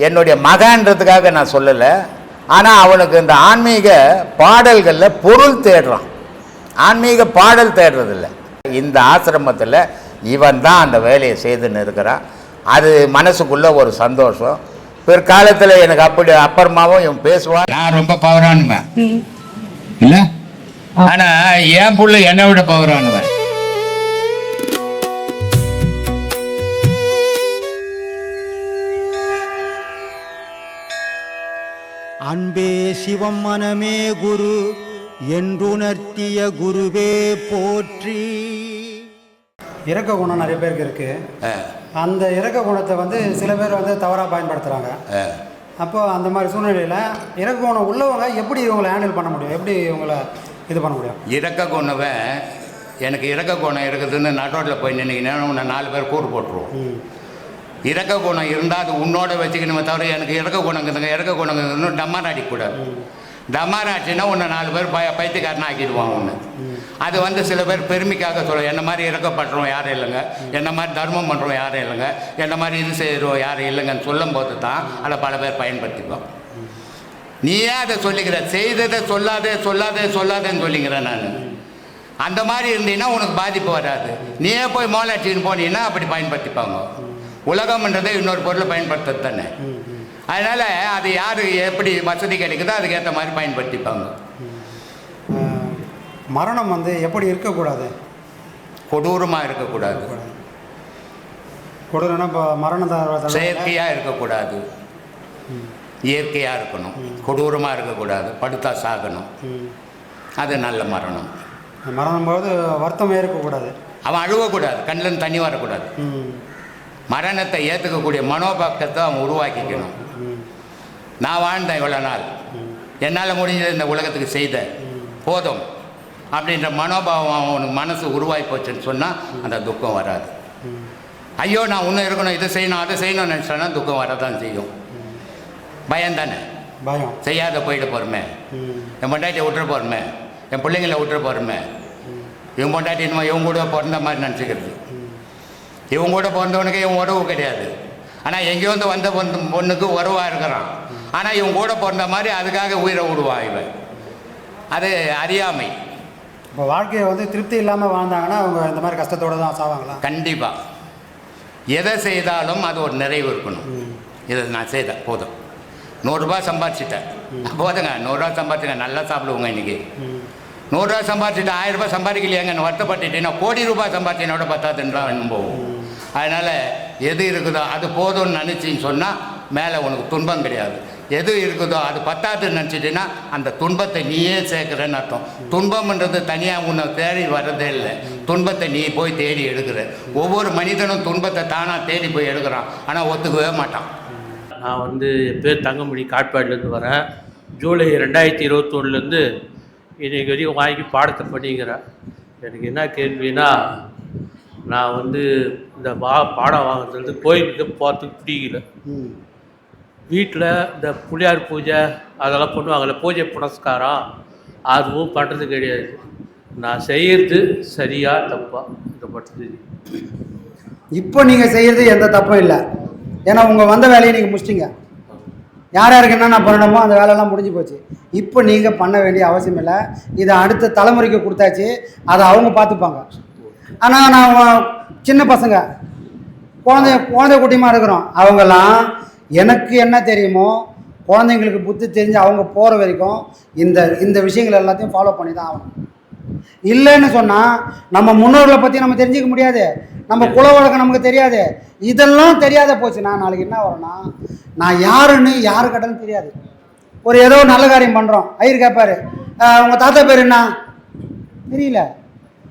என்னுடைய மகன்றதுக்காக நான் சொல்லலை. ஆனால் அவனுக்கு இந்த ஆன்மீக பாடல்களில் பொருள் தேடுறான், ஆன்மீக பாடல் தேடுறதில்ல. இந்த ஆசிரமத்தில் இவன் தான் அந்த வேலையை செய்துன்னு இருக்கிறான். அது மனசுக்குள்ளே ஒரு சந்தோஷம். பிற்காலத்தில் எனக்கு அப்படி அப்புறமாவும் இவன் பேசுவான். நான் ரொம்ப பவரானுவேன் இல்லை, ஆனால் என் புள்ள என்னை விட பவரானுவேன். அன்பே சிவம் மனமே குரு என்றுணர்த்திய குருவே போற்றி. இரக்க குணம் நிறைய பேருக்கு இருக்குது. அந்த இரக்க குணத்தை வந்து சில பேர் வந்து தவறாக பயன்படுத்துகிறாங்க. அப்போ அந்த மாதிரி சூழ்நிலையில் இரக்க குணம் உள்ளவங்க எப்படி இவங்களை ஹேண்டில் பண்ண முடியும், எப்படி இவங்களை இது பண்ண முடியும்? இரக்க குணவன் எனக்கு இரக்க குணம் இருக்குதுன்னு நட்டோட்டில் போய் நினைக்கிறேன், உன்னை 4 பேர் கூறு போட்டுருவோம். இரக்க குணம் இருந்தால் அது உன்னோட வச்சுக்கணுமே தவிர எனக்கு இரக்க குணங்குதுங்க இரக்க குணங்குதுன்னு டம்மார் அடிக்கக்கூடாது. டம்மார் ஆச்சுன்னா உன்னை 4 பேர் பைத்தியக்காரனா ஆக்கிடுவாங்க ஒன்று. அது வந்து சில பேர் பெருமைக்காக சொல்லுவோம், என்ன மாதிரி இறக்கப்படுறோம் யாரும் இல்லைங்க, என்ன மாதிரி தர்மம் பண்ணுறோம் யாரும் இல்லைங்க, என்ன மாதிரி இது செய்கிறோம் யாரும் இல்லைங்கன்னு சொல்லும் போது தான் அதை பல பேர் பயன்படுத்திப்போம். நீயே அதை சொல்லிக்கிற, செய்ததை சொல்லாதே சொல்லாதே சொல்லாதேன்னு சொல்லிக்கிறேன் நான். அந்த மாதிரி இருந்தீங்கன்னா உனக்கு பாதிப்பு வராது. நீயே போய் மோலாட்சின்னு போனீங்கன்னா அப்படி பயன்படுத்திப்பாங்க. உலகம்ன்றதை இன்னொரு பொருளை பயன்படுத்துறது தானே. அதனால் அது யார் எப்படி வசதி கிடைக்குதோ அதுக்கேற்ற மாதிரி பயன்படுத்திப்பாங்க. மரணம் வந்து எப்படி இருக்கக்கூடாது, கொடூரமாக இருக்கக்கூடாது. கொடூரம்னா இப்போ மரணம் செயற்கையாக இருக்கக்கூடாது, இயற்கையாக இருக்கணும். கொடூரமாக இருக்கக்கூடாது, படுத்தா சாகணும், அது நல்ல மரணம். மரணம் போது வருத்தமே இருக்கக்கூடாது, அவன் அழுவக்கூடாது, கண்ணில் தண்ணி வரக்கூடாது. மரணத்தை ஏற்றுக்கக்கூடிய மனோபாக்கத்தை அவன் உருவாக்கிக்கணும். நான் வாழ்ந்தேன் இவ்வளோ நாள், என்னால் முடிஞ்சது இந்த உலகத்துக்கு செய்த போதும் அப்படின்ற மனோபாவம் அவனுக்கு மனசு உருவாகி போச்சுன்னு சொன்னால் அந்த துக்கம் வராது. ஐயோ நான் இன்னும் இருக்கணும், இதை செய்யணும் அதை செய்யணும்னு நினச்சோன்னா துக்கம் வரதான் செய்யும். பயம் தானே, பயம். செய்யாத போயிட போகிறோமே, என் பொண்டாட்டியை விட்டுற போகிறோமே, என் பிள்ளைங்களை விட்டுற போகிறோமே, இவன் பொண்டாட்டி என்னமோ இவங்க கூட பிறந்த மாதிரி நினச்சிக்கிறது. இவங்க கூட பிறந்தவனுக்கு இவன் உறவு கிடையாது, ஆனால் எங்கேயோ வந்து வந்த பொண்ணுக்கு உறவாக இருக்கிறான். ஆனால் இவன் கூட பிறந்த மாதிரி அதுக்காக உயிரை விடுவான் இவன். அது அறியாமை. இப்போ வாழ்க்கையை வந்து திருப்தி இல்லாமல் வாழ்ந்தாங்கன்னா அவங்க இந்த மாதிரி கஷ்டத்தோடு தான் சாவாங்களா? கண்டிப்பாக. எதை செய்தாலும் அது ஒரு நிறைவு இருக்கணும். இதை நான் செய்தேன் போதும், 100 ரூபா சம்பாதிச்சிட்டேன் போதுங்க, 100 ரூபா சம்பாதிச்சுங்க, நல்லா சாப்பிடுவோங்க. இன்றைக்கி 100 ரூபா சம்பாதிச்சுட்டு 1000 ரூபாய் சம்பாதிக்கலையாங்கன்னு வருத்தப்பட்டுட்டேன்னா கோடி ரூபாய் சம்பாதிச்சனோட பத்தாதுன்றா போகும். அதனால் எது இருக்குதோ அது போதும்னு நினச்சின்னு சொன்னால் மேலே உனக்கு துன்பம் கிடையாது. எது இருக்குதோ அது பத்தாதுன்னு நினச்சிட்டின்னா அந்த துன்பத்தை நீயே சேர்க்குறேன்னு அர்த்தம். துன்பம்ன்றது தனியாக உன்னை தேடி வர்றதே இல்லை, துன்பத்தை நீ போய் தேடி எடுக்கிற. ஒவ்வொரு மனிதனும் துன்பத்தை தானாக தேடி போய் எடுக்கிறான், ஆனால் ஒத்துக்கவே மாட்டான். நான் வந்து என் பேர் தங்கமணி, காட்பாடிலேருந்து வரேன். ஜூலை 2021 இன்றைக்கு வரைக்கும் வாங்கி பாடத்தை பண்ணிக்கிறேன். எனக்கு என்ன கேள்வினா, நான் வந்து இந்த பாடம் வாங்குறது கோயிலுக்கு போகிறதுக்கு பிடிக்கல. வீட்டில் இந்த புளியார் பூஜை அதெல்லாம் பண்ணுவாங்கள்ல, பூஜை புனஸ்காரம், அதுவும் பண்ணுறது கிடையாது. நான் செய்கிறது சரியா தப்பா இதை மட்டும். இப்போ நீங்கள் செய்கிறது எந்த தப்பும் இல்லை, ஏன்னா உங்கள் வந்த வேலையை நீங்கள் முடிச்சிட்டிங்க. யார் யாருக்கு என்னென்ன பண்ணணுமோ அந்த வேலையெல்லாம் முடிஞ்சு போச்சு. இப்போ நீங்கள் பண்ண வேண்டிய அவசியம் இல்லை, இதை அடுத்த தலைமுறைக்கு கொடுத்தாச்சு, அதை அவங்க பார்த்துப்பாங்க. ஆனால் நான் சின்ன பசங்க குழந்தை குட்டியமாக இருக்கிறோம், அவங்கெல்லாம் எனக்கு என்ன தெரியுமோ குழந்தைங்களுக்கு புத்தி தெரிஞ்சு அவங்க போகிற வரைக்கும் இந்த விஷயங்கள் எல்லாத்தையும் ஃபாலோ பண்ணி தான் ஆகணும். இல்லைன்னு சொன்னால் நம்ம முன்னோர்களை பற்றி நம்ம தெரிஞ்சிக்க முடியாது, நம்ம குல வழக்கம் நமக்கு தெரியாது. இதெல்லாம் தெரியாத போச்சு. நான் நாளைக்கு என்ன வரும்னா, நான் யாருன்னு யாரு கட்டணும் தெரியாது. ஒரு ஏதோ நல்ல காரியம் பண்ணுறோம், ஐயர் கேட்பாரு, உங்கள் தாத்தா பேர் என்ன தெரியல,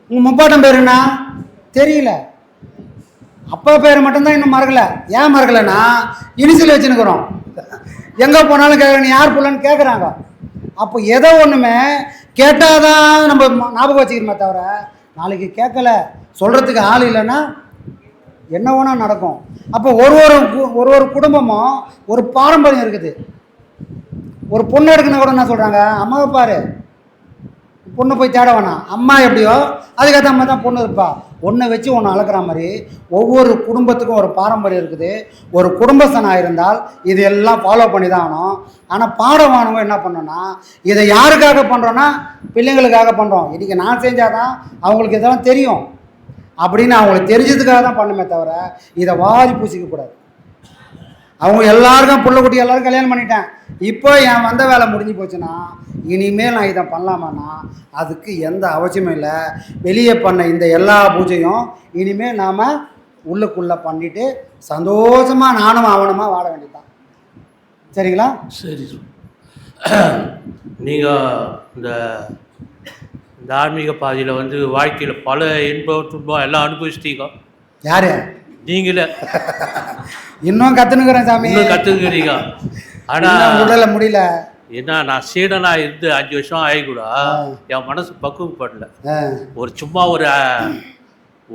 உங்கள் முப்பாட்டம் பேர் என்ன தெரியல, அப்பா பேர் மட்டும்தான் இன்னும் மறக்கலை. ஏன் மறக்கலைன்னா இனிஷியல் வச்சுன்னுக்குறோம். எங்கே போனாலும் கேட்குறேன், யார் பிள்ளைன்னு கேட்குறாங்க. அப்போ ஏதோ ஒன்றுமே கேட்டால் தான் நம்ம ஞாபகம் வச்சுக்கிறோமே தவிர, நாளைக்கு கேட்கல சொல்கிறதுக்கு ஆள் இல்லைன்னா என்ன வேணால் நடக்கும். அப்போ ஒரு குடும்பமும் ஒரு பாரம்பரியம் இருக்குது. ஒரு பொண்ணு எடுக்கணும் கூட என்ன சொல்கிறாங்க, அம்மாவை பாரு, பொண்ணு போய் தேட வேணாம், அம்மா எப்படியோ அதுக்கேற்ற மாதிரி தான் பொண்ணு இருப்பா. ஒன்றை வச்சு ஒன்று அளக்குற மாதிரி ஒவ்வொரு குடும்பத்துக்கும் ஒரு பாரம்பரியம் இருக்குது. ஒரு குடும்பஸ்தனாக இருந்தால் இது எல்லாம் ஃபாலோ பண்ணி தான் ஆகணும். ஆனால் பாடமானவங்க என்ன பண்ணோன்னா, இதை யாருக்காக பண்ணுறோன்னா பிள்ளைங்களுக்காக பண்ணுறோம். இன்றைக்கி நான் செஞ்சால் தான் அவங்களுக்கு இதெல்லாம் தெரியும் அப்படின்னு அவங்களுக்கு தெரிஞ்சதுக்காக தான் பண்ணுமே தவிர இதை வாரி பூசிக்கக்கூடாது. அவங்க எல்லாருக்கும் புள்ள குட்டி எல்லாரும் கல்யாணம் பண்ணிட்டேன், இப்போ என் வந்த வேலை முடிஞ்சு போச்சுன்னா இனிமேல் நான் இதை பண்ணலாமான்னா அதுக்கு எந்த அவசியமும் இல்லை. வெளியே பண்ண இந்த எல்லா பூஜையும் இனிமேல் நாம் உள்ளுக்குள்ளே பண்ணிவிட்டு சந்தோஷமாக நானும் அவனுமா வாழ வேண்டியதுதான். சரிங்களா? சரி. நீங்கள் இந்த இந்த ஆன்மீக பாதையில் வந்து வாழ்க்கையில் பல இன்பம் துன்பம் எல்லாம் அனுபவிச்சிட்டீங்க. யார்? நீங்களே. இன்னும் கற்றுனுக்குறேன் சாமி. இன்னும் கற்றுக்கிறீங்க. ஆனால் உடல முடியல. ஏன்னா நான் சீடனாக இருந்து 5 வருஷம் ஆகிக்கூட என் மனசு பக்குவப்படல. ஒரு சும்மா ஒரு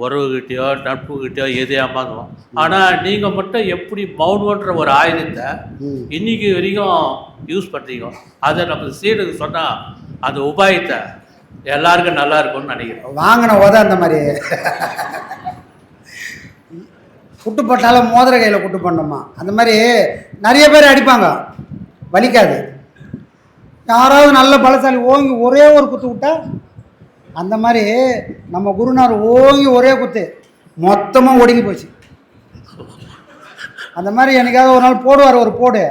உறவுகிட்டையோ நட்புகிட்டையோ எது ஏமாந்தோம். ஆனால் நீங்கள் மட்டும் எப்படி மௌனன்ற ஒரு ஆயுதத்தை இன்னைக்கு வரைக்கும் யூஸ் பண்ணுறீங்க. அதை நம்ம சீடுக்கு சொன்னால் அந்த உபாயத்தை எல்லாருக்கும் நல்லா இருக்கும்னு நினைக்கிறேன். வாங்கின உத அந்த மாதிரி குட்டு போட்டாலும் மோதிர கையில் குட்டு பண்ணோமா அந்த மாதிரி நிறைய பேர் அடிப்பாங்க, வலிக்காது. யாராவது நல்ல பலசாலி ஓங்கி ஒரே ஒரு குத்து விட்டா அந்த மாதிரி நம்ம குருநார் ஓங்கி ஒரே குத்து மொத்தமாக ஒடுங்கி போச்சு. அந்த மாதிரி என்னைக்காவது ஒரு நாள் போடுவார் ஒரு போடு,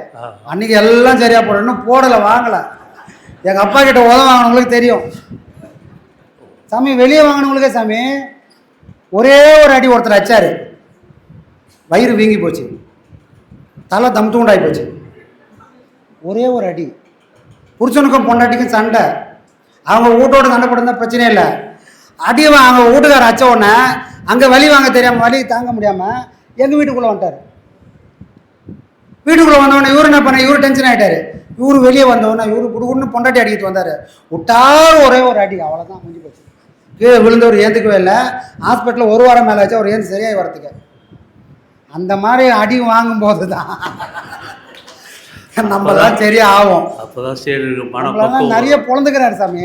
அன்றைக்கி எல்லாம் சரியாக போடும். இன்னும் போடலை, வாங்கலை. எங்கள் அப்பா கிட்ட உதவ வாங்கினவங்களுக்கு தெரியும். சாமி வெளியே வாங்கினவங்களுக்கே சாமி ஒரே ஒரு அடி ஒருத்தர் அச்சார், வயிறு வீங்கி போச்சு, தலை தம் தூண்டாகி போச்சு. ஒரே ஒரு அடி. புருஷனுக்கும் பொண்டாட்டிக்கும் சண்டை, அவங்க வீட்டோட சண்டை போட்டிருந்தா பிரச்சனை இல்லை. அடி அவங்க வீட்டுக்கார அச்ச உடனே அங்கே வலி வாங்க தெரியாமல் வலி தாங்க முடியாமல் எங்கள் வீட்டுக்குள்ளே வந்துட்டார். வீட்டுக்குள்ளே வந்தவொடனே இவரு என்ன பண்ண, இவரு டென்ஷன் ஆகிட்டார். இவரு வெளியே வந்தவொடனே இவரு குடுக்குன்னு பொண்டாட்டி அடிக்கிட்டு வந்தார். விட்டா ஒரே ஒரு அடி, அவ்வளோதான் முடிஞ்சு போச்சு. கீழே விழுந்தவர் ஏந்துக்கவே இல்லை. ஹாஸ்பிட்டலில் 1 வாரம் மேலே வச்சு அவர் ஏந்து சரியாகி வரத்துக்கு. அந்த மாதிரி அடி வாங்கும்போது தான் நம்மளாம் சரியா ஆகும். அப்போதான் சரி மனம் நிறைய பொழந்துக்கிறாரு சாமி,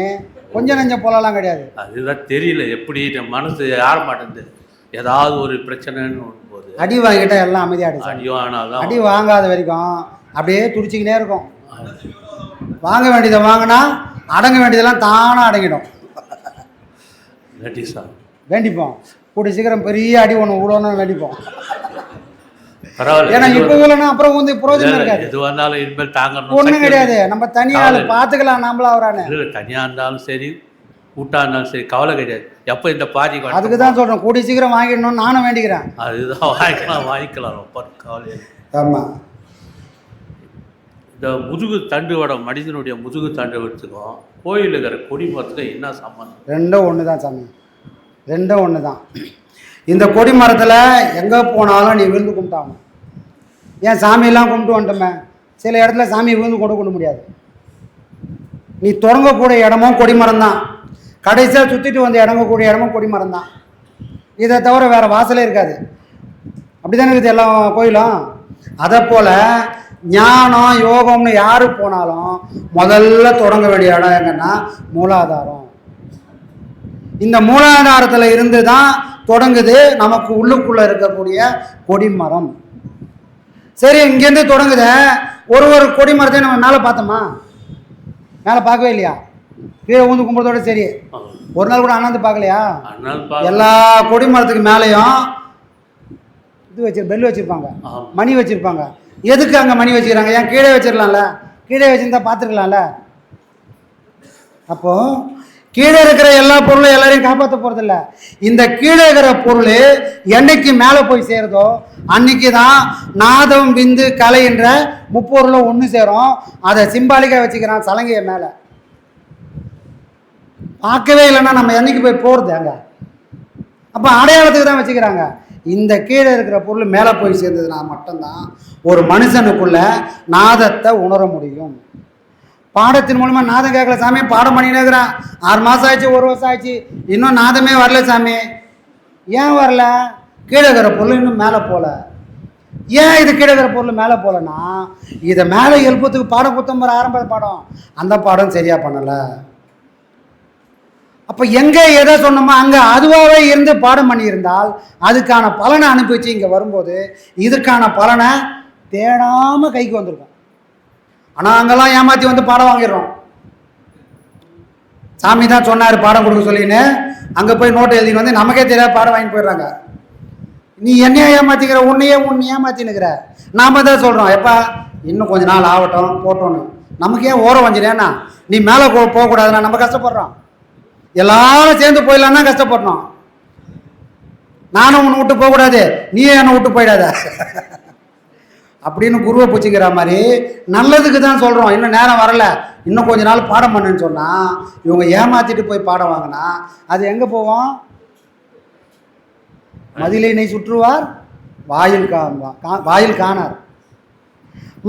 கொஞ்சம் நெஞ்சம் போலலாம் கிடையாது. அதுதான் தெரியல எப்படி மனசு யார மாட்டேங்குது. ஏதாவது ஒரு பிரச்சனைன்னு போது அடி வாங்கிட்டா எல்லாம் அமைதியாகிடும். அடி வாங்கினாதான் அடி வாங்காத வரைக்கும் அப்படியே துடிச்சிக்கினே இருக்கும். வாங்க வேண்டியதை வாங்கினா அடங்க வேண்டியதெல்லாம் தானாக அடங்கிடும். வேண்டிப்போம் கூடிய சீக்கிரம் பெரிய அடி ஒன்று விடணும்னு வேண்டிப்போம். பரவாயில்ல. ஏன்னா இப்போ இல்லைன்னா அப்புறம் வந்து புரோஜனம் இருக்காது. எது வந்தாலும் இனிமேல் தாங்கணும் ஒன்றும் கிடையாது. நம்ம தனியால் பார்த்துக்கலாம், நம்மளா அவரானே. இல்லை தனியாக இருந்தாலும் சரி கூட்டாக இருந்தாலும் சரி கவலை கிடையாது. எப்போ இந்த பாதி அதுக்கு தான் சொல்கிறேன், கூடிய சீக்கிரம் வாங்கிடணும்னு நானும் வேண்டிக்கிறேன். அதுதான் வாங்கிக்கலாம் ரொம்ப கவலை. ஆமாம். இந்த முதுகு தண்டு வடம், மனிதனுடைய முதுகு தண்டு வச்சுக்கும் கோயில் இருக்கிற கொடிமரத்துக்கு என்ன சம்பந்தம்? ரெண்டும் ஒன்று தான் சாமி, ரெண்டும் ஒன்று தான். இந்த கொடி மரத்தில் எங்கே போனாலும் நீ விழுந்து கும்பிட்டாகணும். ஏன் சாமியெல்லாம் கும்பிட்டு வந்துட்டோமே, சில இடத்துல சாமி விழுந்து கொண்டு முடியாது. நீ தொடங்கக்கூடிய இடமும் கொடிமரம் தான், கடைசியாக சுற்றிட்டு வந்து இறங்கக்கூடிய இடமும் கொடிமரம் தான். இதை தவிர வேறு வாசலே இருக்காது. அப்படி தானே இருக்குது எல்லா கோயிலும். அதை போல் ஞானம் யோகம்னு யார் போனாலும் முதல்ல தொடங்க வேண்டிய இடம் எங்கன்னா மூலாதாரம். இந்த மூலாதாரத்தில் இருந்து தான் தொடங்குது நமக்கு உள்ளுக்குள்ளே இருக்கக்கூடிய கொடிமரம். சரி, இங்கேருந்து தொடங்குத ஒரு கொடிமரத்தை நம்ம மேலே பார்த்தோமா? மேலே பார்க்கவே இல்லையா? கீழே ஊந்து கும்பிட்றதோட சரி, ஒரு நாள் கூட அண்ணாந்து பார்க்கலையா? எல்லா கொடிமரத்துக்கு மேலேயும் இது பெல் வச்சுருப்பாங்க, மணி வச்சுருப்பாங்க. எதுக்கு அங்கே மணி வச்சுக்கிறாங்க? ஏன் கீழே வச்சிடலாம்ல? கீழே வச்சுருந்தா பார்த்துருக்கலாம்ல. அப்போது கீழே இருக்கிற எல்லா பொருளும் எல்லாரையும் காப்பாற்ற போகிறதில்ல. இந்த கீழே இருக்கிற பொருள் என்னைக்கு மேலே போய் சேருதோ அன்னைக்கு தான் நாதம் விந்து கலை என்ற முப்பொருளும் ஒன்று சேரும். அதை சிம்பாலிக்காக வச்சுக்கிறான் சலங்கையை மேலே. பார்க்கவே இல்லைன்னா நம்ம என்னைக்கு போய் போகிறது அங்கே? அப்போ அடையாளத்துக்கு தான் வச்சுக்கிறாங்க. இந்த கீழே இருக்கிற பொருள் மேலே போய் சேர்ந்ததுனா மட்டும்தான் ஒரு மனுஷனுக்குள்ள நாதத்தை உணர முடியும். பாடத்தின் மூலமாக நாதம் கேட்கல சாமி, பாடம் பண்ணினே இருக்கிறான். 6 மாதம் ஆச்சு, 1 வருஷம் ஆச்சு, இன்னும் நாதமே வரல சாமி. ஏன் வரல? கீழே இருக்கிற பொருள் இன்னும் மேலே போகல. ஏன் இது கீழே இருக்கிற பொருள் மேலே போகலன்னா, இதை மேலே எழுப்பத்துக்கு பாடம் 19 ஆரம்ப பாடம், அந்த பாடம் சரியாக பண்ணலை. அப்போ எங்கே எதை சொன்னோமோ அங்கே அதுவாகவே இருந்து பாடம் பண்ணியிருந்தால் அதுக்கான பலனை அனுப்பிச்சு இங்கே வரும்போது இதுக்கான பலனை தேடாமல் கைக்கு வந்திருக்கும். ஆனால் அங்கெல்லாம் ஏமாற்றி வந்து பாடம் வாங்கிடுறோம். சாமி தான் சொன்னார் பாடம் கொடுக்க சொல்லின்னு, அங்கே போய் நோட்டு எழுதின்னு வந்து நமக்கே தெரியாத பாடம் வாங்கி போயிடுறாங்க. நீ என்னையா ஏமாற்றிக்கிற, உன்னை ஏமாற்றினுக்கிற. நாம தான் சொல்கிறோம் எப்பா இன்னும் கொஞ்ச நாள் ஆகட்டும் போட்டோன்னு. நமக்கு ஏன் ஓரம் வஞ்சினேன்னா நீ மேலே போகக்கூடாதுன்னா நம்ம கஷ்டப்படுறோம். எல்லாரும் சேர்ந்து போயிடலான்னா கஷ்டப்படணும். நானும் உன்னை விட்டு போகக்கூடாது, நீயே என்னை விட்டு போயிடாத அப்படின்னு குருவை பூச்சிக்கிற மாதிரி நல்லதுக்கு தான் சொல்கிறோம். இன்னும் நேரம் வரல, இன்னும் கொஞ்ச நாள் பாடம் பண்ணுன்னு சொன்னால் இவங்க ஏமாற்றிட்டு போய் பாடம் வாங்கினா அது எங்கே போவோம்? மதிலினை சுற்றுவார் வாயில் காணார்,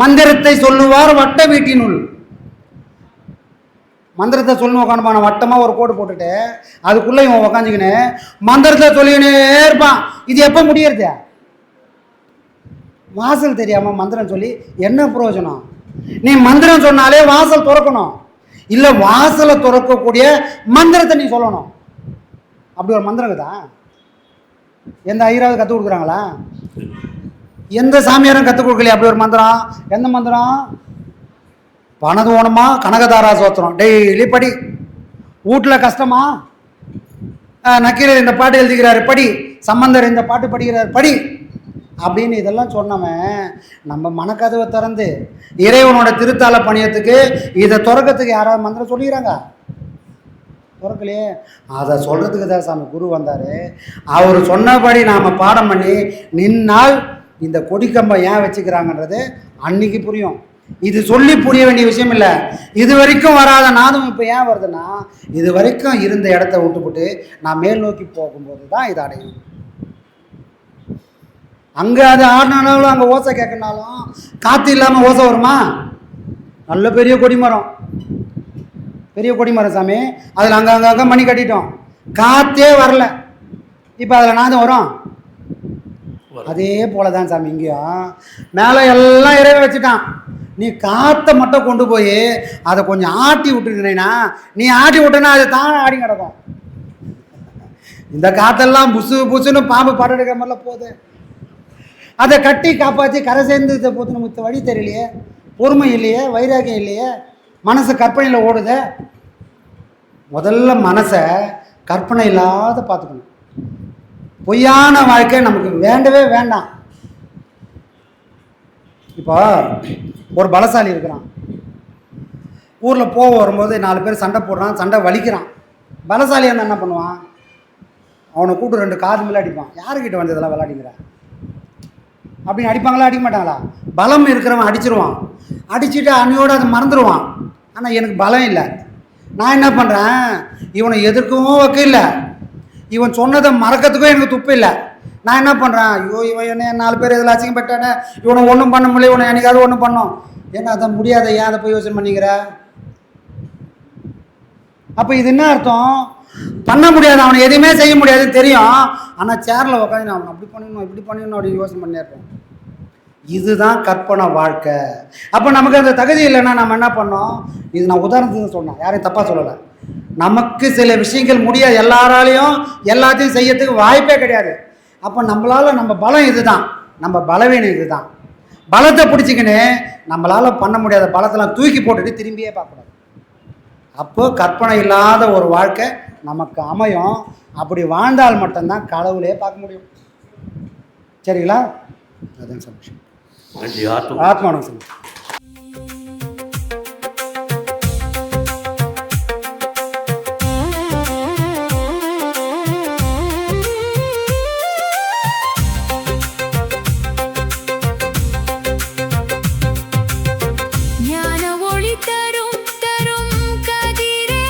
மந்திரத்தை சொல்லுவார் வட்ட வீட்டினுள். மந்திரத்தை சொல்லணும் உட்காந்துப்பான வட்டமாக ஒரு கோடு போட்டுட்டு அதுக்குள்ளே இவன் உக்காந்துக்கின்னு மந்திரத்தை சொல்லிக்கினே இருப்பான். இது எப்போ முடியறது? வாசல் தெரியாமல் மந்திரம் சொல்லி என்ன பிரயோஜனம்? நீ மந்திரம் சொன்னாலே வாசல் திறக்கணும், இல்லை வாசலை திறக்கக்கூடிய மந்திரத்தை நீ சொல்லணும். அப்படி ஒரு மந்திரம் தான் எந்த ஐயராவது கற்றுக் கொடுக்குறாங்களா? எந்த சாமியாரும் கற்றுக் கொடுக்கலையே அப்படி ஒரு மந்திரம். எந்த மந்திரம்? பணது ஓணமா கனகதாரா சோத்திரம் டெய்லி படி. வீட்டில் கஷ்டமா? நக்கீரர் இந்த பாட்டு எழுதிக்கிறாரு படி, சம்பந்தர் இந்த பாட்டு படிக்கிறார் படி அப்படின்னு இதெல்லாம் சொன்னவன் நம்ம மனக்கதவை திறந்து இறைவனோட திருத்தால பணியத்துக்கு இதை திறக்கிறதுக்கு யாராவது மந்திரம் சொல்லிக்கிறாங்க? திறக்கலையே. அதை சொல்கிறதுக்கு தான் சாமி குரு வந்தார். அவர் சொன்னபடி நாம் பாடம் பண்ணி நின்னால் இந்த கொடிக்கம்பை ஏன் வச்சுக்கிறாங்கன்றது அன்னைக்கு புரியும். இது சொல்லி புரிய வேண்டிய விஷயம் இல்லை. இது வரைக்கும் வராத நாதம் இப்போ ஏன் வருதுன்னா இது வரைக்கும் இருந்த இடத்த விட்டுப்புட்டு நான் மேல் நோக்கி போகும்போது தான் இது அடையும். அங்கே அது ஆடினாலும் அங்கே ஓசை கேட்கனாலும் காற்று இல்லாமல் ஓசை வருமா? நல்ல பெரிய கொடிமரம், பெரிய கொடிமரம் சாமி, அதில் அங்கே மணி கட்டிட்டோம், காற்றே வரல. இப்போ அதில் நாதம் வரும். அதே போல தான் சாமி இங்கேயும் மேலே எல்லாம் இறைவ வச்சுட்டான். நீ காற்றை மட்டும் கொண்டு போய் அதை கொஞ்சம் ஆட்டி விட்டுருந்தீங்கன்னா நீ ஆட்டி விட்டனா அது தான் ஆடி கிடக்கும். இந்த காற்றெல்லாம் புசு புசுன்னு பாம்பு படம் எடுக்கிற மாதிரிலாம் போகுது. அதை கட்டி காப்பாற்றி கரை சேர்ந்து போத்து நமக்கு வழி தெரியலையே, பொறுமை இல்லையே, வைராகியம் இல்லையே, மனசு கற்பனையில் ஓடுது. முதல்ல மனசை கற்பனை இல்லாத பார்த்துக்கணும். பொய்யான வாழ்க்கை நமக்கு வேண்டவே வேண்டாம். இப்போ ஒரு பலசாலி இருக்கிறான், ஊரில் போக வரும்போது 4 பேர் சண்டை போடுறான், சண்டை வலிக்கிறான். பலசாலியாக இருந்தால் என்ன பண்ணுவான்? அவனை கூப்பிட்டு 2 காது மேலே அடிப்பான். யாருக்கிட்ட வந்து இதெல்லாம் விளையாடிங்கிற அப்படின்னு அடிப்பாங்களா? அடிக்க மாட்டாங்களா? பலம் இருக்கிறவன் அடிச்சிருவான், அடிச்சுட்டு அன்னையோடு அதை மறந்துடுவான். ஆனால் எனக்கு பலம் இல்லை, நான் என்ன பண்ணுறேன், இவனை எதிர்க்கவும் வைக்க இல்லை, இவன் சொன்னதை மறக்கிறதுக்கும் எனக்கு துப்பு இல்லை. நான் என்ன பண்ணுறேன், ஐயோ இவன் என்ன 4 பேர் இதில் அசிங்கப்பட்டானே, இவனை ஒன்றும் பண்ண முடியல, இவனை என்னைக்காவது ஒன்றும் பண்ணோம். ஏன்னா அதை முடியாத, ஏன் அதை போய் யோசனை பண்ணிக்கிற? அப்போ இது என்ன அர்த்தம்? பண்ண முடியாது, அவனை எதுவுமே செய்ய முடியாதுன்னு தெரியும். ஆனால் சேரில் உட்காந்து அவனை அப்படி பண்ணிடணும் இப்படி பண்ணிடணும் அப்படின்னு யோசனை பண்ணியிருப்போம். இதுதான் கற்பனை வாழ்க்கை. அப்போ நமக்கு அந்த தகுதி இல்லைன்னா நம்ம என்ன பண்ணோம்? இது நான் உதாரணத்துக்கு சொன்னேன், யாரையும் தப்பாக சொல்லலை. நமக்கு சில விஷயங்கள் முடியாது, எல்லாராலையும் எல்லாத்தையும் செய்யறதுக்கு வாய்ப்பே கிடையாது. அப்போ நம்மளால் நம்ம பலம் இதுதான், நம்ம பலவீனம் இதுதான். பலத்தை பிடிச்சிக்கின்னு நம்மளால் பண்ண முடியாத பலத்தெல்லாம் தூக்கி போட்டுட்டு திரும்பியே பார்க்கக்கூடாது. அப்போது கற்பனை இல்லாத ஒரு வாழ்க்கை நமக்கு அமையும். அப்படி வாழ்ந்தால் மட்டும்தான் கடவுளே பார்க்க முடியும். சரிங்களா? அதுதான் சந்தோஷம். ஆத்மானம் சொல்லுங்கள். ஞான ஒளி தரும் தரும் கதிரே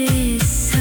मेरे